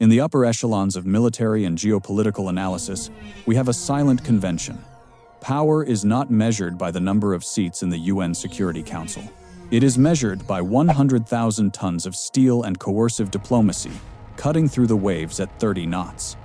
In the upper echelons of military and geopolitical analysis, we have a silent convention. Power is not measured by the number of seats in the UN Security Council. It is measured by 100,000 tons of steel and coercive diplomacy, cutting through the waves at 30 knots.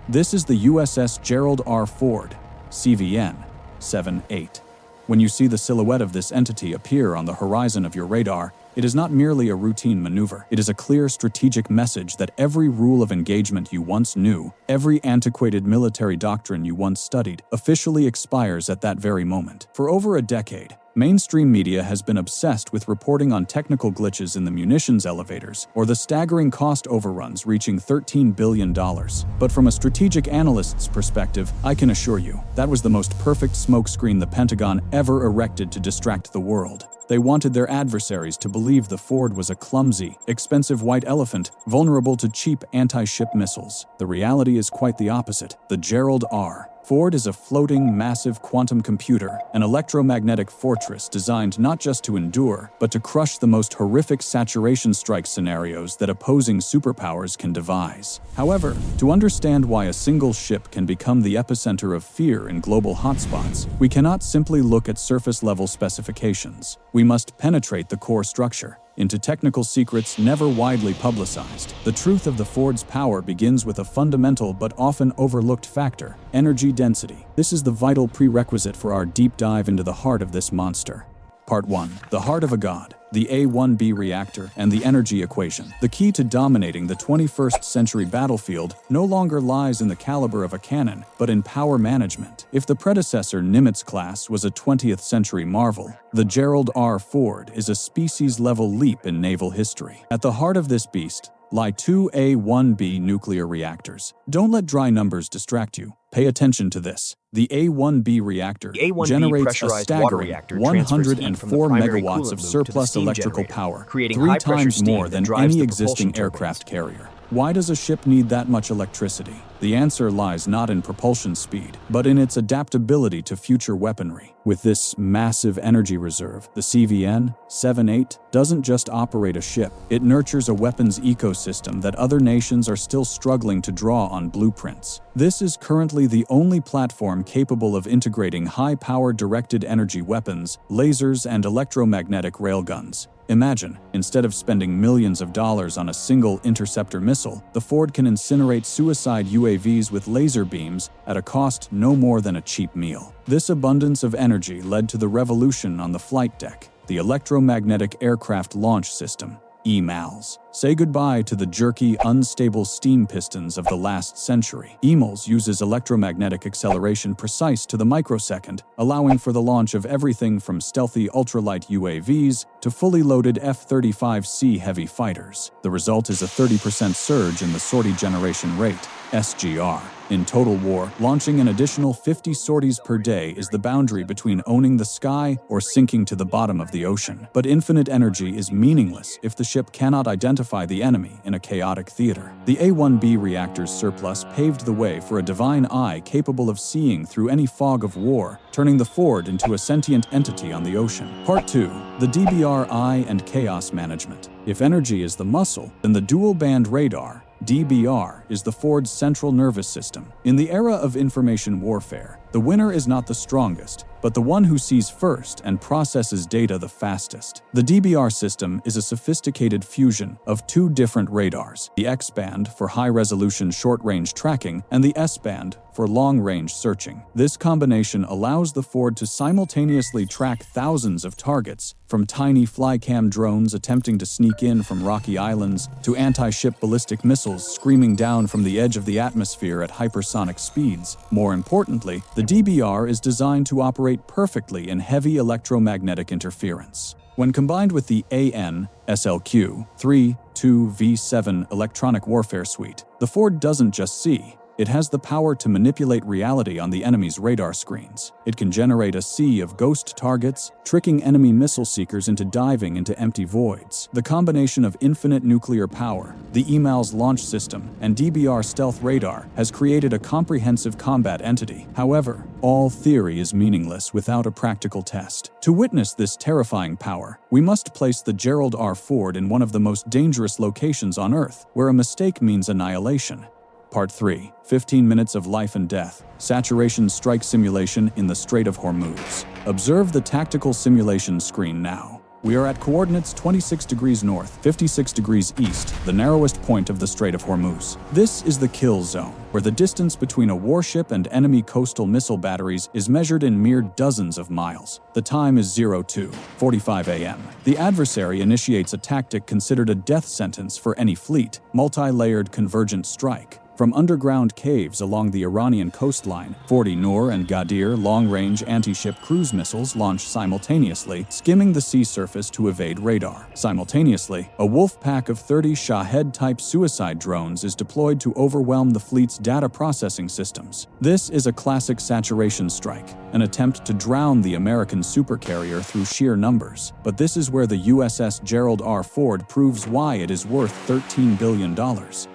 This is the USS Gerald R. Ford, CVN 78. When you see the silhouette of this entity appear on the horizon of your radar, it is not merely a routine maneuver. It is a clear strategic message that every rule of engagement you once knew, every antiquated military doctrine you once studied, officially expires at that very moment. For over a decade, mainstream media has been obsessed with reporting on technical glitches in the munitions elevators or the staggering cost overruns reaching $13 billion. But from a strategic analyst's perspective, I can assure you, that was the most perfect smokescreen the Pentagon ever erected to distract the world. They wanted their adversaries to believe the Ford was a clumsy, expensive white elephant, vulnerable to cheap anti-ship missiles. The reality is quite the opposite. The Gerald R. Ford is a floating, massive quantum computer, an electromagnetic fortress designed not just to endure, but to crush the most horrific saturation strike scenarios that opposing superpowers can devise. However, to understand why a single ship can become the epicenter of fear in global hotspots, we cannot simply look at surface-level specifications. We must penetrate the core structure into technical secrets never widely publicized. The truth of the Ford's power begins with a fundamental but often overlooked factor: energy density. This is the vital prerequisite for our deep dive into the heart of this monster. Part 1. The Heart of a God. The A1B reactor and the energy equation. The key to dominating the 21st century battlefield no longer lies in the caliber of a cannon, but in power management. If the predecessor Nimitz class was a 20th century marvel, the Gerald R. Ford is a species-level leap in naval history. At the heart of this beast lie two A1B nuclear reactors. Don't let dry numbers distract you. Pay attention to this. The A1B reactor generates a staggering 104 megawatts of surplus electrical power, 3 times more than any existing aircraft carrier. Why does a ship need that much electricity? The answer lies not in propulsion speed, but in its adaptability to future weaponry. With this massive energy reserve, the CVN 78 doesn't just operate a ship, it nurtures a weapons ecosystem that other nations are still struggling to draw on blueprints. This is currently the only platform capable of integrating high-power directed energy weapons, lasers, and electromagnetic railguns. Imagine, instead of spending millions of dollars on a single interceptor missile, the Ford can incinerate suicide UAVs with laser beams at a cost no more than a cheap meal. This abundance of energy led to the revolution on the flight deck, the electromagnetic aircraft launch system, EMALS. Say goodbye to the jerky, unstable steam pistons of the last century. EMALS uses electromagnetic acceleration precise to the microsecond, allowing for the launch of everything from stealthy ultralight UAVs to fully loaded F-35C heavy fighters. The result is a 30% surge in the sortie generation rate, SGR. In total war, launching an additional 50 sorties per day is the boundary between owning the sky or sinking to the bottom of the ocean. But infinite energy is meaningless if the ship cannot identify the enemy in a chaotic theater. The A1B reactor's surplus paved the way for a divine eye capable of seeing through any fog of war, turning the Ford into a sentient entity on the ocean. Part 2. The DBR-I and chaos management. If energy is the muscle, then the dual-band radar, DBR, is the Ford's central nervous system. In the era of information warfare, the winner is not the strongest, but the one who sees first and processes data the fastest. The DBR system is a sophisticated fusion of two different radars, the X-band for high-resolution short-range tracking and the S-band for long-range searching. This combination allows the Ford to simultaneously track thousands of targets, from tiny flycam drones attempting to sneak in from rocky islands to anti-ship ballistic missiles screaming down from the edge of the atmosphere at hypersonic speeds. More importantly, the DBR is designed to operate perfectly in heavy electromagnetic interference. When combined with the AN/SLQ 3.2V7 electronic warfare suite, the Ford doesn't just see, It has the power to manipulate reality on the enemy's radar screens. It can generate a sea of ghost targets, tricking enemy missile seekers into diving into empty voids. The combination of infinite nuclear power, the EMALS launch system, and DBR stealth radar has created a comprehensive combat entity. However, all theory is meaningless without a practical test. To witness this terrifying power, we must place the Gerald R. Ford in one of the most dangerous locations on Earth, where a mistake means annihilation. Part 3. 15 minutes of life and death. Saturation strike simulation in the Strait of Hormuz. Observe the tactical simulation screen now. We are at coordinates 26 degrees north, 56 degrees east, the narrowest point of the Strait of Hormuz. This is the kill zone, where the distance between a warship and enemy coastal missile batteries is measured in mere dozens of miles. The time is 02:45 a.m. The adversary initiates a tactic considered a death sentence for any fleet: multi-layered convergent strike. From underground caves along the Iranian coastline, 40 Noor and Ghadir long-range anti-ship cruise missiles launch simultaneously, skimming the sea surface to evade radar. Simultaneously, a wolf pack of 30 Shahed-type suicide drones is deployed to overwhelm the fleet's data processing systems. This is a classic saturation strike, an attempt to drown the American supercarrier through sheer numbers. But this is where the USS Gerald R. Ford proves why it is worth $13 billion.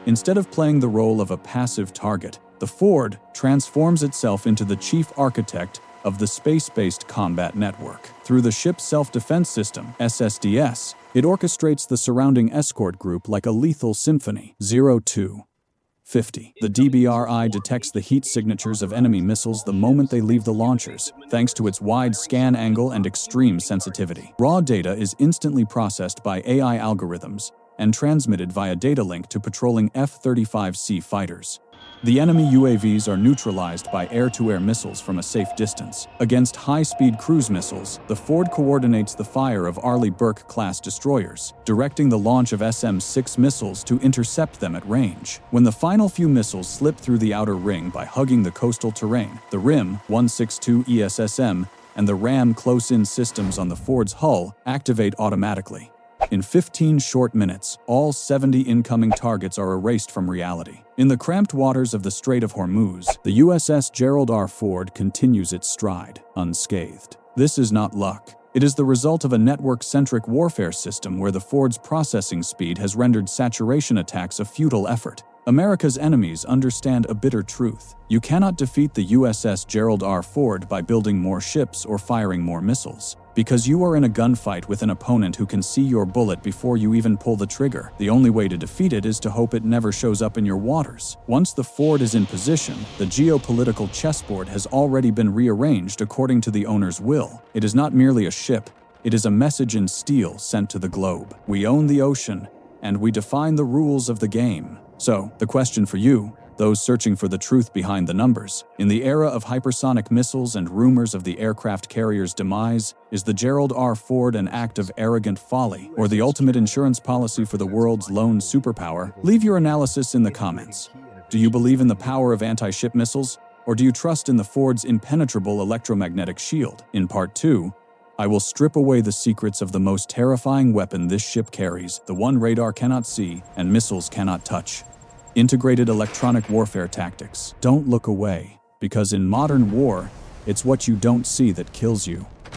Instead of playing the role of a passive target, the Ford transforms itself into the chief architect of the space-based combat network. Through the ship's self-defense system, SSDS, it orchestrates the surrounding escort group like a lethal symphony. 02:50. The DBRI detects the heat signatures of enemy missiles the moment they leave the launchers, thanks to its wide scan angle and extreme sensitivity. Raw data is instantly processed by AI algorithms and transmitted via data link to patrolling F-35C fighters. The enemy UAVs are neutralized by air-to-air missiles from a safe distance. Against high-speed cruise missiles, the Ford coordinates the fire of Arleigh Burke-class destroyers, directing the launch of SM-6 missiles to intercept them at range. When the final few missiles slip through the outer ring by hugging the coastal terrain, the RIM 162 ESSM and the RAM close-in systems on the Ford's hull activate automatically. In 15 short minutes, all 70 incoming targets are erased from reality. In the cramped waters of the Strait of Hormuz, the USS Gerald R. Ford continues its stride, unscathed. This is not luck. It is the result of a network-centric warfare system where the Ford's processing speed has rendered saturation attacks a futile effort. America's enemies understand a bitter truth. You cannot defeat the USS Gerald R. Ford by building more ships or firing more missiles. Because you are in a gunfight with an opponent who can see your bullet before you even pull the trigger, the only way to defeat it is to hope it never shows up in your waters. Once the Ford is in position, the geopolitical chessboard has already been rearranged according to the owner's will. It is not merely a ship, it is a message in steel sent to the globe. We own the ocean, and we define the rules of the game. So, the question for you, those searching for the truth behind the numbers, in the era of hypersonic missiles and rumors of the aircraft carrier's demise, is the Gerald R. Ford an act of arrogant folly, or the ultimate insurance policy for the world's lone superpower? Leave your analysis in the comments. Do you believe in the power of anti-ship missiles, or do you trust in the Ford's impenetrable electromagnetic shield? In Part 2, I will strip away the secrets of the most terrifying weapon this ship carries, the one radar cannot see and missiles cannot touch. Integrated electronic warfare tactics. Don't look away, because in modern war, it's what you don't see that kills you.